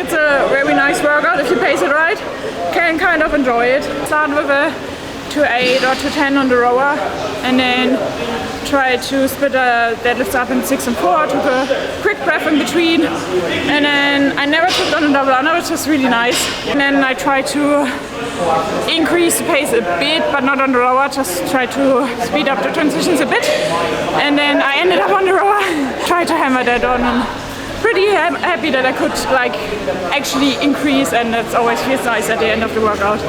it's a very nice workout if you pace it right. Can kind of enjoy it. Start with a 2-8 or 2-10 on the rower, and then try to split the deadlifts up in 6 and 4. Took a quick breath in between, and then I never took on a double under, which was really nice. And then I try to increase the pace a bit, but not on the rower, just try to speed up the transitions a bit. And then I ended up on the rower, try to hammer that on. And pretty happy that I could actually increase, and that always feels nice at the end of the workout.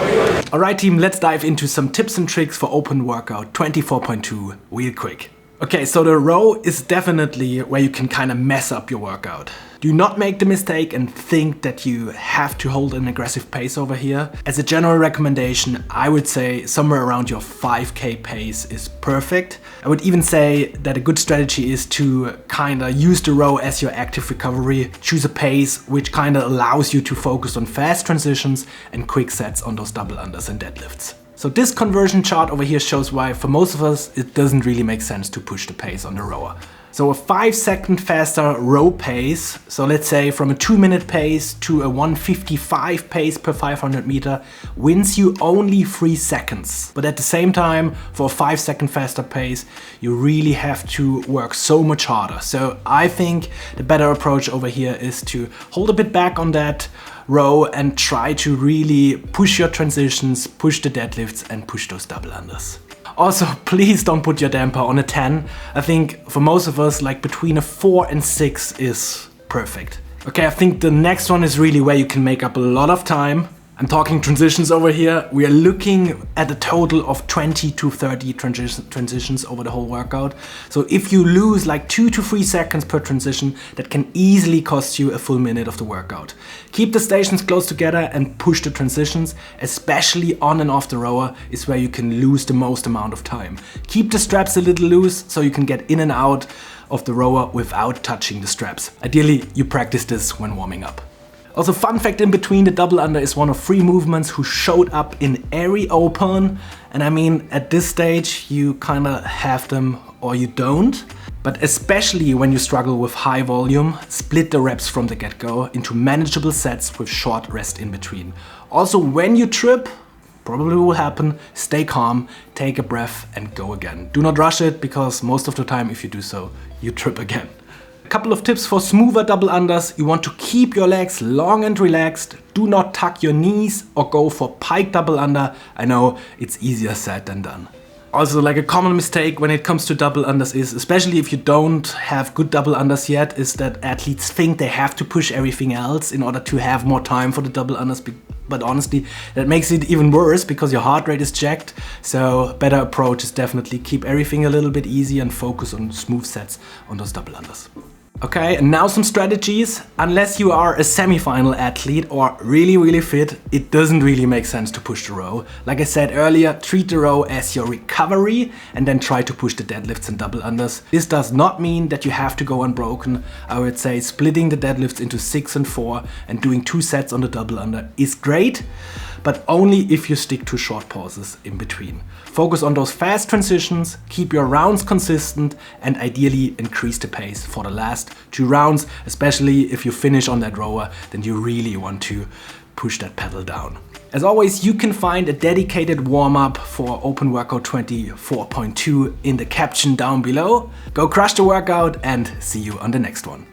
Alright team, let's dive into some tips and tricks for open workout 24.2 real quick. Okay, so the row is definitely where you can kind of mess up your workout. Do not make the mistake and think that you have to hold an aggressive pace over here. As a general recommendation, I would say somewhere around your 5K pace is perfect. I would even say that a good strategy is to kind of use the row as your active recovery. Choose a pace which kind of allows you to focus on fast transitions and quick sets on those double unders and deadlifts. So this conversion chart over here shows why for most of us it doesn't really make sense to push the pace on the rower. So a 5-second faster row pace, so let's say from a 2-minute pace to a 1:55 pace per 500 meter, wins you only 3 seconds. But at the same time, for a 5-second faster pace, you really have to work so much harder. So I think the better approach over here is to hold a bit back on that row and try to really push your transitions, push the deadlifts and push those double unders. Also, please don't put your damper on a 10. I think for most of us, like between a 4 and 6 is perfect. Okay, I think the next one is really where you can make up a lot of time. I'm talking transitions over here. We are looking at a total of 20 to 30 transitions over the whole workout. So if you lose like 2 to 3 seconds per transition, that can easily cost you a full minute of the workout. Keep the stations close together and push the transitions, especially on and off the rower is where you can lose the most amount of time. Keep the straps a little loose so you can get in and out of the rower without touching the straps. Ideally, you practice this when warming up. Also, fun fact in between, the double under is one of 3 movements who showed up in every open. And I mean, at this stage, you kind of have them or you don't. But especially when you struggle with high volume, split the reps from the get-go into manageable sets with short rest in between. Also, when you trip, probably will happen, stay calm, take a breath and go again. Do not rush it, because most of the time if you do so, you trip again. A couple of tips for smoother double unders. You want to keep your legs long and relaxed. Do not tuck your knees or go for pike double under. I know it's easier said than done. Also, like a common mistake when it comes to double unders is, especially if you don't have good double unders yet, is that athletes think they have to push everything else in order to have more time for the double unders. But honestly, that makes it even worse because your heart rate is jacked. So better approach is definitely keep everything a little bit easy and focus on smooth sets on those double unders. Okay, and now some strategies. Unless you are a semi-final athlete or really fit, it doesn't really make sense to push the row. Like I said earlier, treat the row as your recovery and then try to push the deadlifts and double unders. This does not mean that you have to go unbroken. I would say splitting the deadlifts into 6 and 4 and doing 2 sets on the double under is great, but only if you stick to short pauses in between. Focus on those fast transitions, keep your rounds consistent, and ideally increase the pace for the last 2 rounds, especially if you finish on that rower, then you really want to push that pedal down. As always, you can find a dedicated warm-up for Open Workout 24.2 in the caption down below. Go crush the workout and see you on the next one.